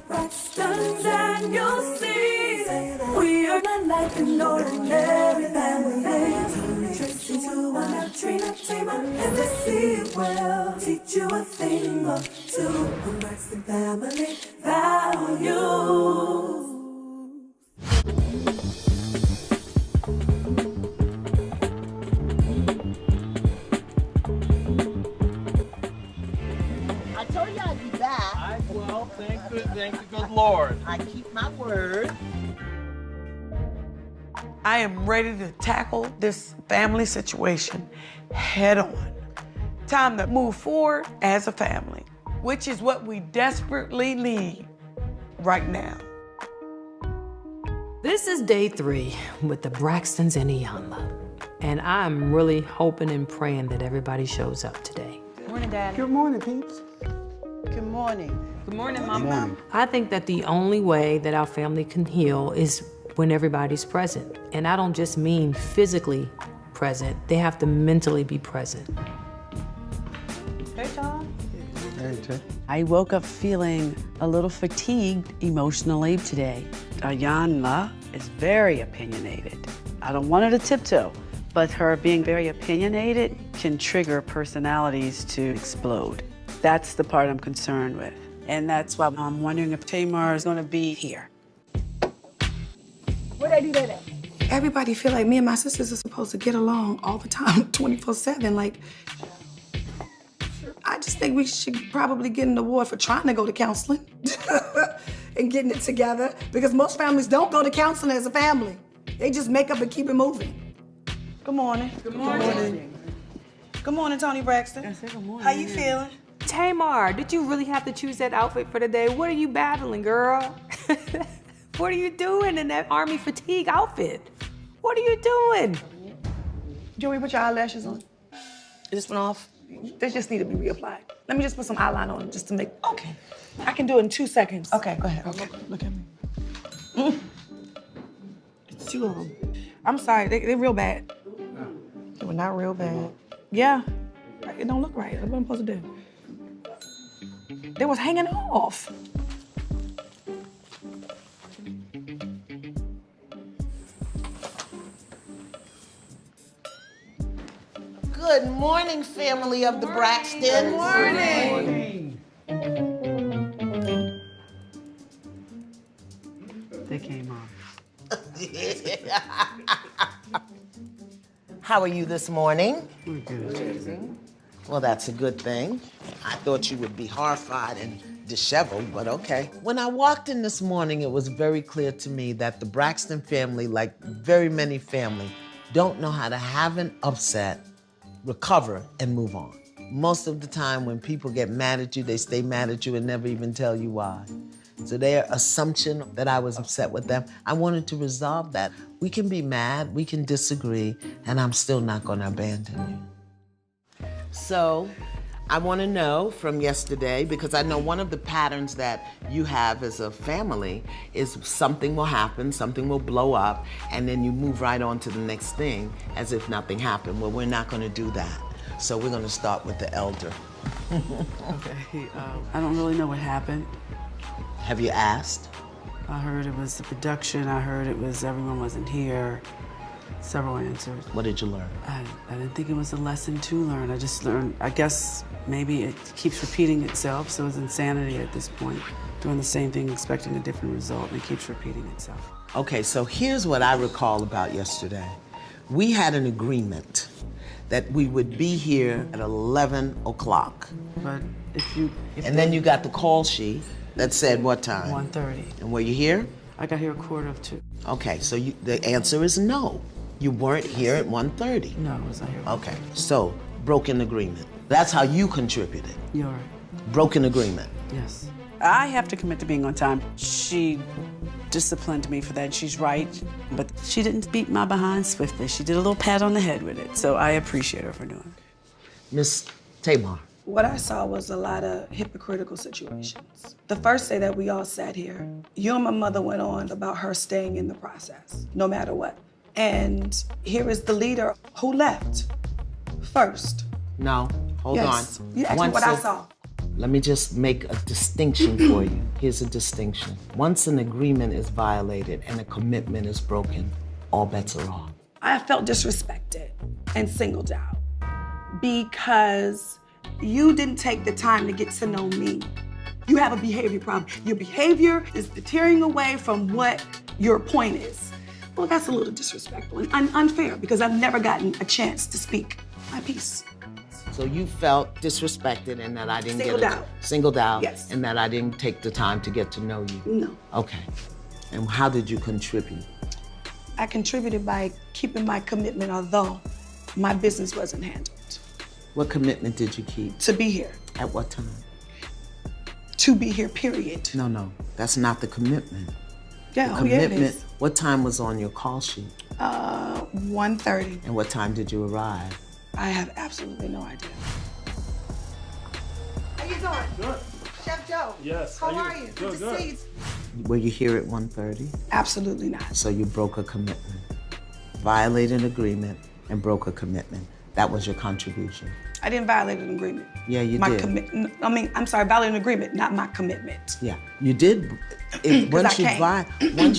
Braxtons and you'll see we are not like an ordinary family. Tracy to a Trina Tamer, and the sea will teach you a thing or two. Braxton Family Values. I told you I'd be back. Well, thank the good Lord. I keep my word. I am ready to tackle this family situation head on. Time to move forward as a family, which is what we desperately need right now. This is day 3 with the Braxtons and Iyanla. And I'm really hoping and praying that everybody shows up today. Good morning, Daddy. Good morning, peeps. Good morning. Good morning, Mama. I think that the only way that our family can heal is when everybody's present. And I don't just mean physically present, they have to mentally be present. Hey, Tom. Hey, Tay. I woke up feeling a little fatigued emotionally today. Iyanla is very opinionated. I don't want her to tiptoe, but her being very opinionated can trigger personalities to explode. That's the part I'm concerned with. And that's why I'm wondering if Tamar is gonna be here. Where'd I do that at? Everybody feel like me and my sisters are supposed to get along all the time, 24/7. Like, I just think we should probably get an award for trying to go to counseling and getting it together, because most families don't go to counseling as a family. They just make up and keep it moving. Good morning. Good morning. Good morning, Tony Braxton. Good morning. How you feeling? Tamar, did you really have to choose that outfit for today? What are you battling, girl? What are you doing in that army fatigue outfit? What are you doing? Joey, put your eyelashes on. This one off? They just need to be reapplied. Let me just put some eyeliner on just to make, okay. I can do it in 2 seconds. Okay, go ahead. Okay. Look at me. It's 2 of them. I'm sorry, they're real bad. They were not real bad. Yeah, it don't look right. That's what I'm supposed to do. They was hanging off. Good morning, family of the Braxtons. Good morning. They came on. How are you this morning? We're good. Well, that's a good thing. I thought you would be horrified and disheveled, but okay. When I walked in this morning, it was very clear to me that the Braxton family, like very many families, don't know how to have an upset, recover, and move on. Most of the time when people get mad at you, they stay mad at you and never even tell you why. So their assumption that I was upset with them, I wanted to resolve that. We can be mad, we can disagree, and I'm still not gonna abandon you. So I wanna know from yesterday, because I know one of the patterns that you have as a family is something will happen, something will blow up, and then you move right on to the next thing as if nothing happened. Well, we're not gonna do that. So we're gonna start with the elder. Okay, I don't really know what happened. Have you asked? I heard it was the production. I heard it was everyone wasn't here. Several answers. What did you learn? I didn't think it was a lesson to learn. I just learned, I guess maybe it keeps repeating itself, so it's insanity at this point. Doing the same thing, expecting a different result, and it keeps repeating itself. Okay, so here's what I recall about yesterday. We had an agreement that we would be here at 11 o'clock. But And then you got the call sheet that said what time? 1:30. And were you here? I got here a 1:45. Okay, so the answer is no. You weren't here at 1:30. No, I was not here. Okay, so broken agreement. That's how you contributed. You're right. Broken agreement. Yes. I have to commit to being on time. She disciplined me for that. She's right, but she didn't beat my behind swiftly. She did a little pat on the head with it, so I appreciate her for doing it. Miss Tamar. What I saw was a lot of hypocritical situations. The first day that we all sat here, you and my mother went on about her staying in the process, no matter what. And here is the leader who left first. No, hold Yes. on. You asked me what I saw. Let me just make a distinction for you. Here's a distinction. Once an agreement is violated and a commitment is broken, all bets are off. I felt disrespected and singled out because you didn't take the time to get to know me. You have a behavior problem. Your behavior is deterring away from what your point is. Well, that's a little disrespectful and unfair because I've never gotten a chance to speak my piece. So you felt disrespected and that I didn't Singled out. Yes. And that I didn't take the time to get to know you? No. Okay. And how did you contribute? I contributed by keeping my commitment, although my business wasn't handled. What commitment did you keep? To be here. At what time? To be here, period. No, that's not the commitment. Yeah, The oh yeah, it commitment, is. what time was on your call sheet? 1:30. And what time did you arrive? I have absolutely no idea. How you doing? Good. Chef Joe. Yes. How are you? Good, to good. see you. Were you here at 1:30? Absolutely not. So you broke a commitment, violated an agreement, and broke a commitment. That was your contribution. I didn't violate an agreement. Yeah, you my did. I'm sorry, violate an agreement, not my commitment. Yeah, you did. Once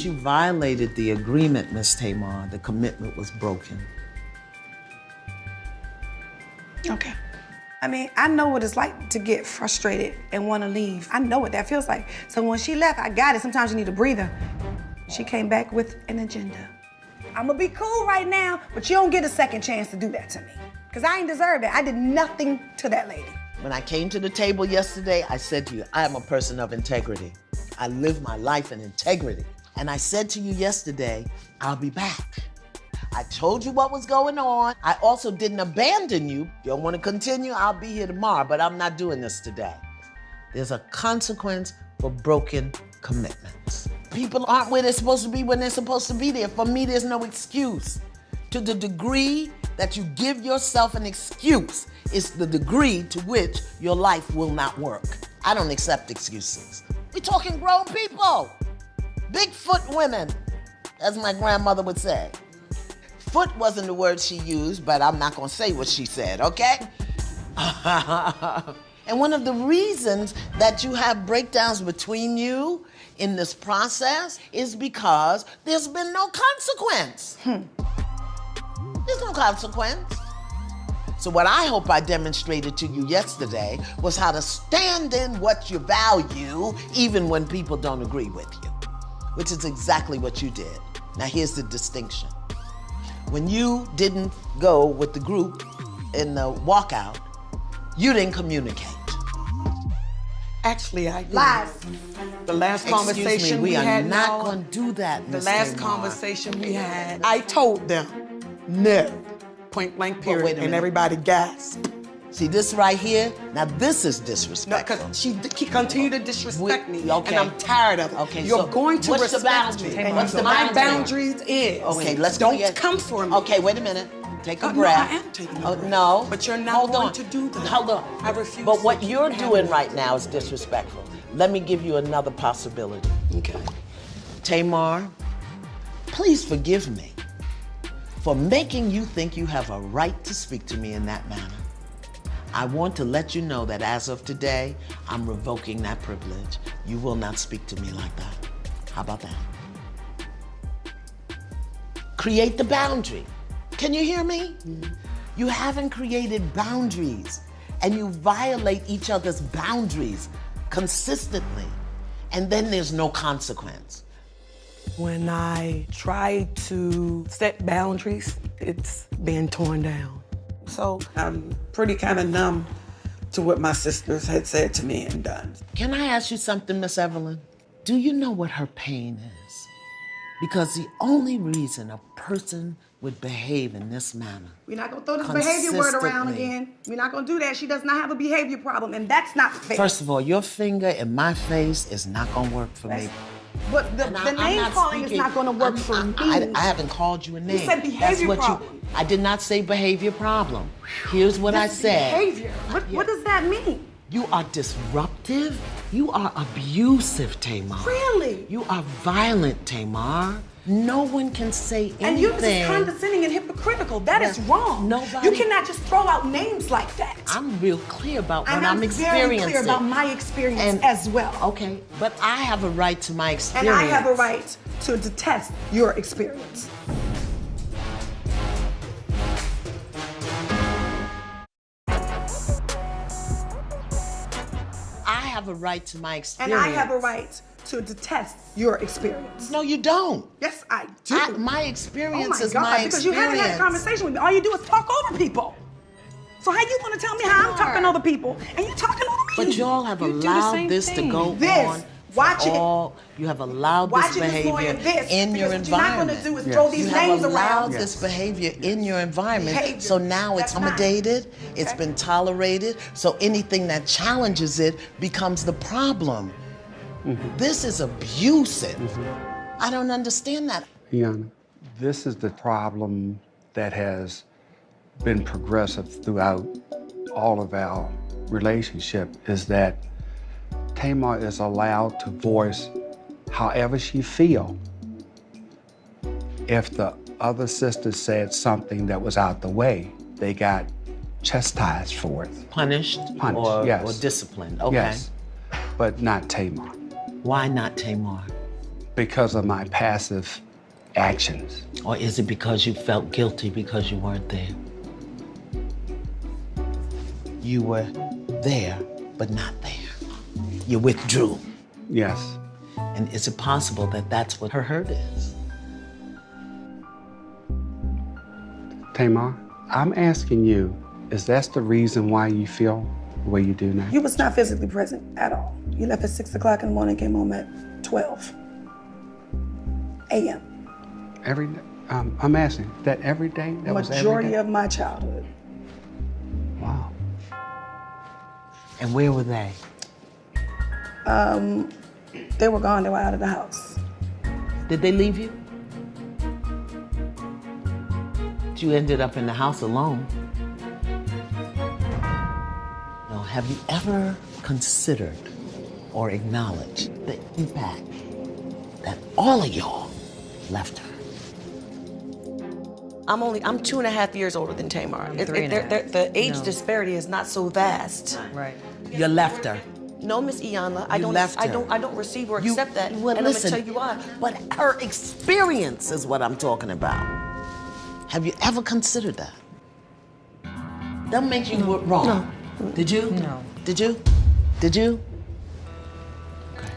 you violated the agreement, Miss Tamar, the commitment was broken. Okay. I mean, I know what it's like to get frustrated and want to leave. I know what that feels like. So when she left, I got it. Sometimes you need a breather. She came back with an agenda. I'm gonna be cool right now, but you don't get a second chance to do that to me. Because I ain't deserve that. I did nothing to that lady. When I came to the table yesterday, I said to you, I am a person of integrity. I live my life in integrity. And I said to you yesterday, I'll be back. I told you what was going on. I also didn't abandon you. You don't want to continue? I'll be here tomorrow, but I'm not doing this today. There's a consequence for broken commitments. People aren't where they're supposed to be when they're supposed to be there. For me, there's no excuse. To the degree that you give yourself an excuse is the degree to which your life will not work. I don't accept excuses. We're talking grown people. Bigfoot women, as my grandmother would say. Foot wasn't the word she used, but I'm not gonna say what she said, okay? And one of the reasons that you have breakdowns between you in this process is because there's been no consequence. There's no consequence. So what I hope I demonstrated to you yesterday was how to stand in what you value even when people don't agree with you, which is exactly what you did. Now here's the distinction. When you didn't go with the group in the walkout, you didn't communicate. Actually, I did. Lies. The last conversation Excuse me, we we are had, not no, going to do that, the Miss last Tamar. conversation we had, I told them, no, point blank But wait a period, minute. and everybody gasped. See this right here? Now this is No, disrespectful. because she continued to disrespect me, Okay. and I'm tired of it. Okay, You're so going to what's the respect boundary? me. And what's the My boundary? boundaries is, Okay, let's don't create- come for me. Okay, wait a minute. Take a No, breath. I am taking a Oh, breath. no. But you're not Hold going on. to do that. Hold on. I refuse But to what keep you're having doing this. right now is disrespectful. Let me give you another possibility. Okay. Tamar, please forgive me for making you think you have a right to speak to me in that manner. I want to let you know that as of today, I'm revoking that privilege. You will not speak to me like that. How about that? Create the boundary. Can you hear me? You haven't created boundaries, and you violate each other's boundaries consistently, and then there's no consequence. When I try to set boundaries, it's being torn down. So I'm pretty kind of numb to what my sisters had said to me and done. Can I ask you something, Miss Evelyn? Do you know what her pain is? Because the only reason a person would behave in this manner. We're not gonna throw this behavior word around Consistently. again. We're not gonna do that. She does not have a behavior problem, and that's not fair. First of all, your finger in my face is not gonna work for me. But the And I'm name not calling is speaking- not gonna work for me. I haven't called you a name. said behavior problem. I did not say behavior problem. Here's what I This said. behavior. What does that mean? You are disruptive. You are abusive, Tamar. Really? You are violent, Tamar. No one can say anything. And you're just condescending and hypocritical. critical. That is wrong. Nobody- You cannot just throw out names like that. I'm real clear about what And I'm very experiencing. clear about my experience And- as well. Okay, but I have a right to my And experience. I have a right to detest your experience. I have a right to my experience. And I have a right to detest your experience. No, you don't. Yes, I do. My experience Oh my is God, my because experience. you haven't had a conversation with me. All you do is talk over people. So how you want to tell me how I'm talking over people and you're talking over me? But y'all have You do the allowed same this thing. to go This, on. watch it. You have allowed Watch this it, Ms. Moyer, behavior this, in your because what you're not environment. gonna do is throw these You names have allowed around. this behavior in your environment. Behavior. So now it's That's not- accommodated, it's Okay. been tolerated, so anything that challenges it becomes the problem. This is abusive. I don't understand that. Iana, this is the problem that has been progressive throughout all of our relationship, is that Tamar is allowed to voice however she feel. If the other sister said something that was out the way, they got chastised for it. Punished, Punished, yes. or disciplined. Okay. Yes, but not Tamar, Why not Tamar? because of my passive actions. Or is it because you felt guilty because you weren't there? You were there, but not there. You withdrew. Yes. And is it possible that that's what her hurt is? Tamar, I'm asking you, is that the reason why you feel the way you do now? You was not physically present at all. You left at 6 o'clock in the morning, came home at 12 a.m. Every day? I'm asking, that every day? That was every Majority day? of my childhood. Wow. And where were they? They were gone, they were out of the house. Did they leave you? You ended up in the house alone. Now, have you ever considered or acknowledged the impact that all of y'all left her? I'm 2.5 years older than Tamar. three and a half. The age disparity is not so vast. Right. You left her. No, Miss Iyanla, I You don't. left I her. don't. I don't receive or You- accept that. well, and listen, I'm gonna tell you why. But her experience is what I'm talking about. Have you ever considered that? That makes you wrong. No. Did you? No. Did you? Did you? Okay.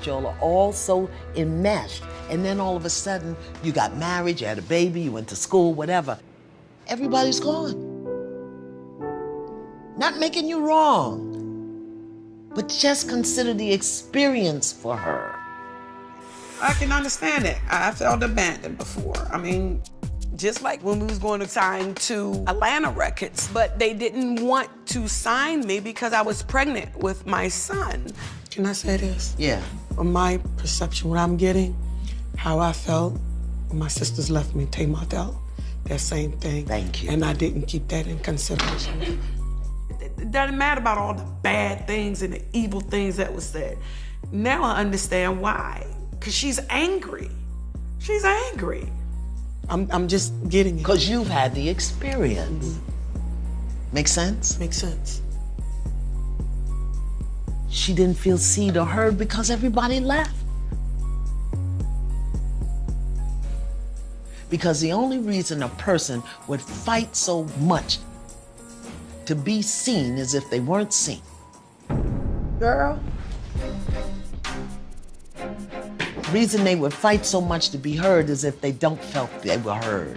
Y'all are all so enmeshed, and then all of a sudden, you got married, you had a baby, you went to school, whatever. Everybody's gone. Not making you wrong, but just consider the experience for her. I can understand it. I felt abandoned before. I mean, just like when we was going to sign to Atlanta Records, but they didn't want to sign me because I was pregnant with my son. Can I say this? Yeah. From my perception, what I'm getting, how I felt when my sisters left me, Tamar felt that same thing. Thank you. And I didn't keep that in consideration. It doesn't matter about all the bad things and the evil things that was said. Now I understand why. Because she's angry. She's angry. I'm just getting it. Because you've had the experience. Make sense? Makes sense. She didn't feel seen or heard because everybody left. Because the only reason a person would fight so much to be seen is if they weren't seen. Girl, The reason they would fight so much to be heard is if they don't felt they were heard.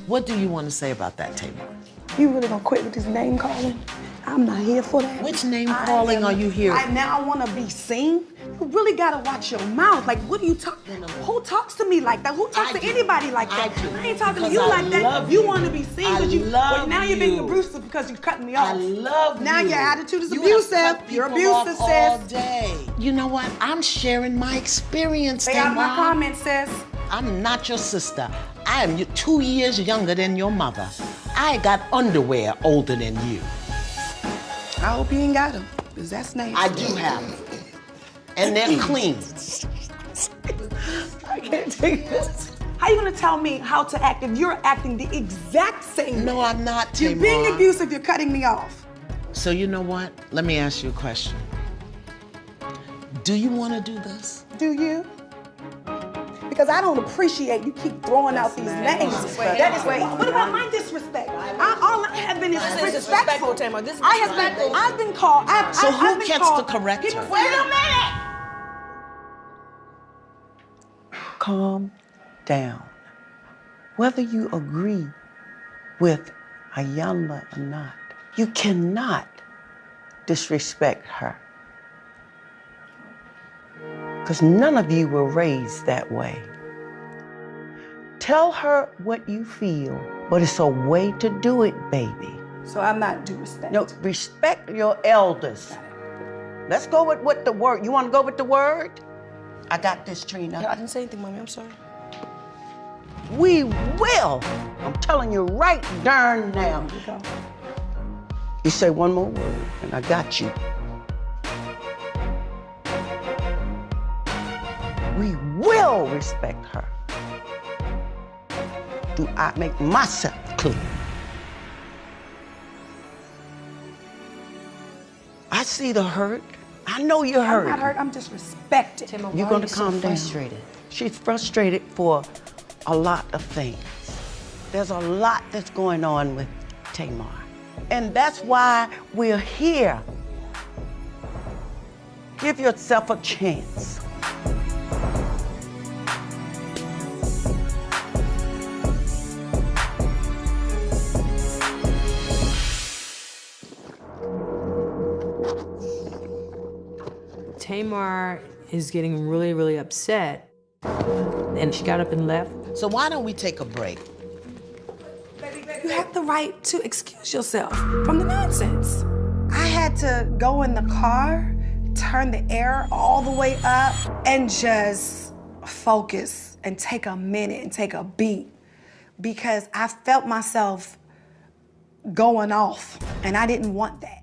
What do you want to say about that, Tamar? you really gonna quit with this name calling? I'm not here for that. Which name calling are you hearing? Now I wanna be seen. You really gotta watch your mouth. Like, what are you talking? Who talks to me like that? Who talks I to do. anybody like that? I do. I ain't talking to Because you I like that. love You you. wanna be seen, I but you. love But now you're being you. abusive because you're cutting me off. I love Now you. your attitude is You abusive. have cut You're people abusive, off all sis. day. You know what? I'm sharing my experience, Stay out of my Tamar. comments, sis. I'm not your sister. I am 2 years younger than your mother. I got underwear older than you. I hope you ain't got him, because that's nasty. I do have them. And they're clean. I can't take this. How you gonna tell me how to act if you're acting the exact same No, way? I'm not, You're Tamar. being abusive, you're cutting me off. So you know what? Let me ask you a question. Do you want to do this? Do you? Because I don't appreciate you keep throwing out these names. That is what about my disrespect? All I have been is disrespectful. Tamar. This is disrespectful. I've been called. So I've who been gets called, to correct her? Wait a minute. Calm down. Whether you agree with Ayanla or not, you cannot disrespect her. Because none of you were raised that way. Tell her what you feel, but it's a way to do it, baby. So I'm not due respect. No, respect your elders. Let's go with what the word. You want to go with the word? I got this, Trina. I didn't say anything, Mommy. I'm sorry. We will. I'm telling you right darn now. You say one more word, and I got you. We will respect her. Do I make myself clear? I see the hurt. I know you're hurt. I'm not hurt, I'm disrespected. You're gonna calm down. She's frustrated for a lot of things. There's a lot that's going on with Tamar. And that's why we're here. Give yourself a chance. Tamar is getting really, really upset. And she got up and left. So why don't we take a break? You have the right to excuse yourself from the nonsense. I had to go in the car, turn the air all the way up, and just focus and take a minute and take a beat because I felt myself going off, and I didn't want that.